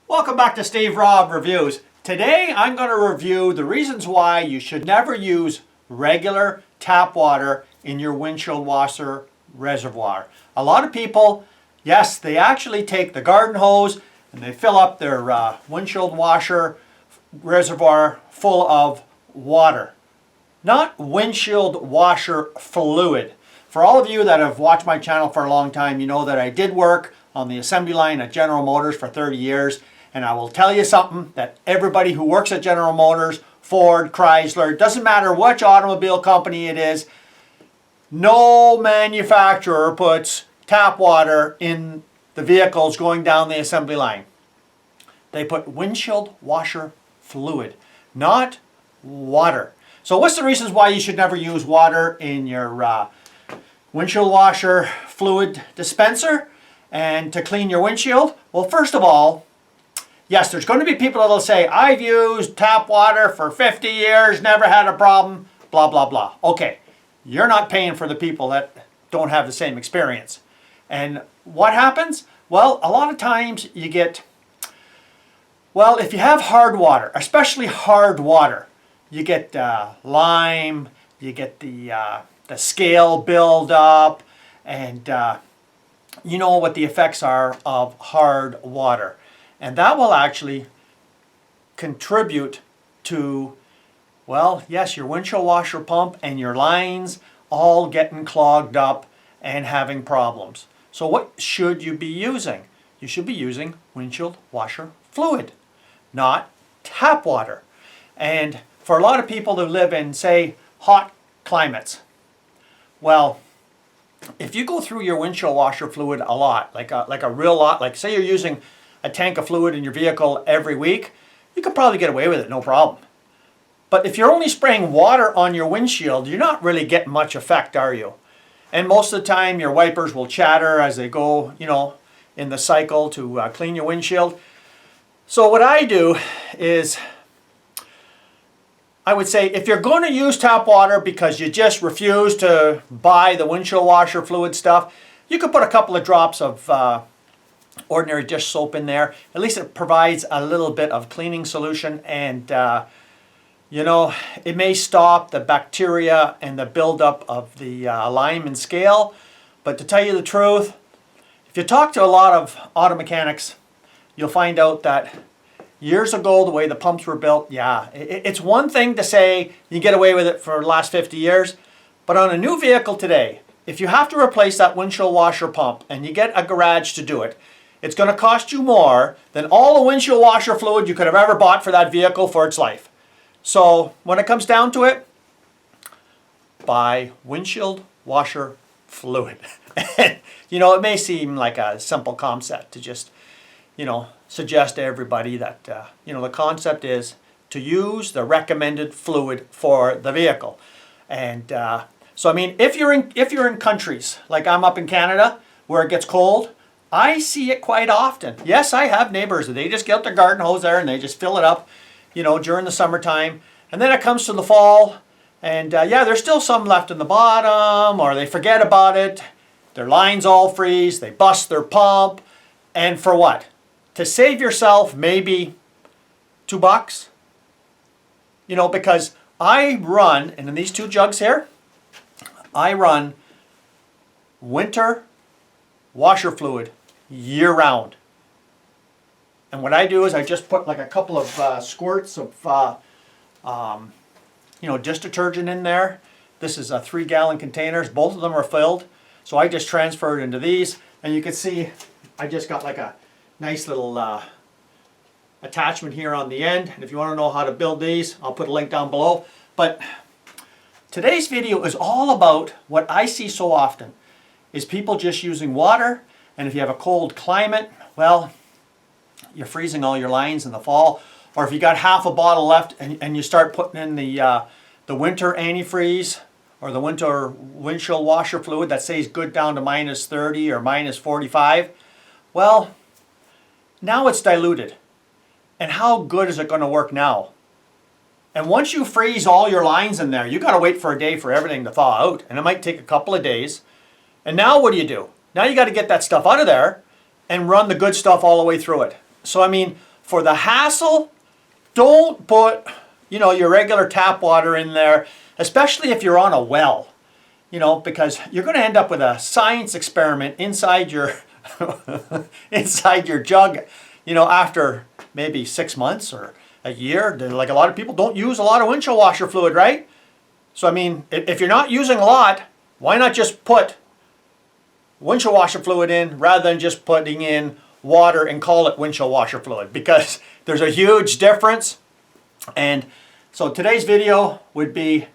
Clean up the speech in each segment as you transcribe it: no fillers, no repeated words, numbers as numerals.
Welcome back to Steve Robb Reviews. Today I'm going to review the reasons why you should never use regular tap water in your windshield washer reservoir. A lot of people, yes, they actually take the garden hose and they fill up their windshield washer reservoir full of water. Not windshield washer fluid. For all of you that have watched my channel for a long time, you know that I did work on the assembly line at General Motors for 30 years. And I will tell you something that everybody who works at General Motors, Ford, Chrysler, doesn't matter which automobile company it is, no manufacturer puts tap water in the vehicles going down the assembly line. They put windshield washer fluid, not water. So what's the reasons why you should never use water in your windshield washer fluid dispenser and to clean your windshield? Well, first of all, yes, there's going to be people that will say, I've used tap water for 50 years, never had a problem, blah, blah, blah. Okay, you're not paying for the people that don't have the same experience. And what happens? Well, a lot of times you get, well, if you have hard water, especially hard water, you get lime, you get the scale build up, and you know what the effects are of hard water. And that will actually contribute to, well, yes, your windshield washer pump and your lines all getting clogged up and having problems. So what should you be using? You should be using windshield washer fluid, not tap water. And for a lot of people who live in, say, hot climates, well, if you go through your windshield washer fluid a lot, like a real lot, like say you're using a tank of fluid in your vehicle every week, you could probably get away with it, no problem. But if you're only spraying water on your windshield, you're not really getting much effect, are you? And most of the time your wipers will chatter as they go, you know, in the cycle to clean your windshield. So what I do is, I would say if you're going to use tap water because you just refuse to buy the windshield washer fluid stuff, you could put a couple of drops of ordinary dish soap in there. At least it provides a little bit of cleaning solution, and you know, it may stop the bacteria and the buildup of the lime and scale. But to tell you the truth, if you talk to a lot of auto mechanics, you'll find out that years ago, the way the pumps were built, yeah, it's one thing to say you get away with it for the last 50 years, but on a new vehicle today, if you have to replace that windshield washer pump and you get a garage to do it, it's going to cost you more than all the windshield washer fluid you could have ever bought for that vehicle for its life. So when it comes down to it, buy windshield washer fluid. You know, it may seem like a simple concept to just, you know, suggest to everybody that, you know, the concept is to use the recommended fluid for the vehicle. And so, I mean, if you're in countries, like I'm up in Canada, where it gets cold, I see it quite often. Yes, I have neighbors that they just get out their garden hose there and they just fill it up, you know, during the summertime. And then it comes to the fall, and yeah, there's still some left in the bottom, or they forget about it. Their lines all freeze, they bust their pump, and for what? To save yourself maybe $2. You know, because I run, and in these two jugs here, I run winter washer fluid year-round. And what I do is I just put like a couple of squirts of you know, dish detergent in there. This is 3-gallon containers. Both of them are filled. So I just transfer it into these, and you can see I just got like a nice little attachment here on the end. And if you want to know how to build these, I'll put a link down below. But today's video is all about what I see so often is people just using water. And if you have a cold climate, well, you're freezing all your lines in the fall. Or if you got half a bottle left and you start putting in the winter antifreeze or the winter windshield washer fluid that stays good down to -30 or -45, well, now it's diluted. And how good is it going to work now? And once you freeze all your lines in there, you got to wait for a day for everything to thaw out. And it might take a couple of days. And now what do? Now you got to get that stuff out of there and run the good stuff all the way through it. So I mean, for the hassle, don't put, your regular tap water in there, especially if you're on a well, because you're going to end up with a science experiment inside your inside your jug, after maybe 6 months or a year. Like, a lot of people don't use a lot of windshield washer fluid, right? So I mean, if you're not using a lot, why not just put windshield washer fluid in rather than just putting in water and call it windshield washer fluid? Because there's a huge difference. And so today's video would be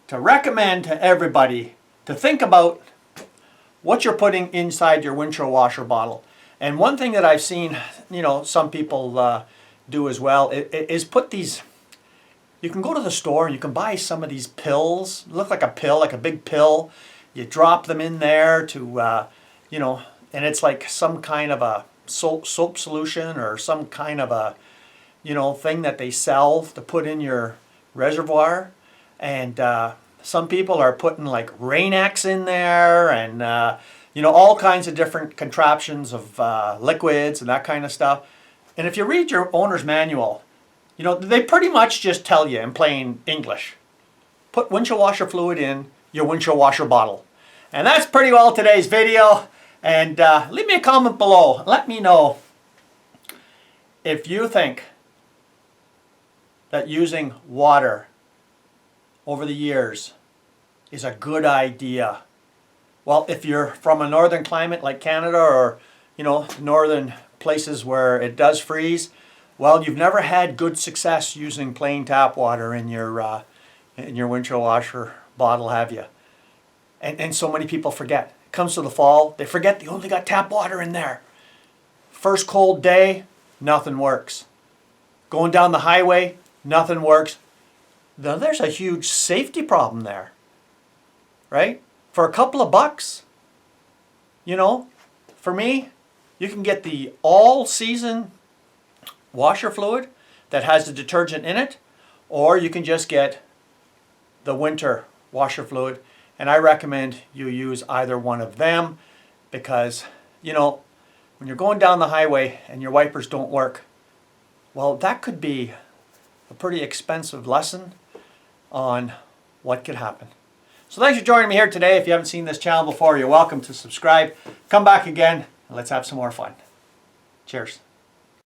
to recommend to everybody to think about what you're putting inside your windshield washer bottle. And one thing that I've seen, some people do as well, is put these. You can go to the store and you can buy some of these pills. Look like a pill, like a big pill. You drop them in there to, and it's like some kind of a soap solution or some kind of a, thing that they sell to put in your reservoir. And some people are putting like Rain-X in there and, all kinds of different contraptions of liquids and that kind of stuff. And if you read your owner's manual, they pretty much just tell you in plain English, put windshield washer fluid in your windshield washer bottle. And that's pretty well today's video. And leave me a comment below. Let me know if you think that using water over the years is a good idea. Well, if you're from a northern climate like Canada or, northern places where it does freeze, well, you've never had good success using plain tap water in your windshield washer bottle, have you? And so many people forget. It comes to the fall, they forget they only got tap water in there. First cold day, nothing works. Going down the highway, nothing works. Now there's a huge safety problem there, right? For a couple of bucks, for me, you can get the all-season washer fluid that has the detergent in it, or you can just get the winter washer fluid. And I recommend you use either one of them because, when you're going down the highway and your wipers don't work, well, that could be a pretty expensive lesson on what could happen. So thanks for joining me here today. If you haven't seen this channel before, you're welcome to subscribe. Come back again and let's have some more fun. Cheers.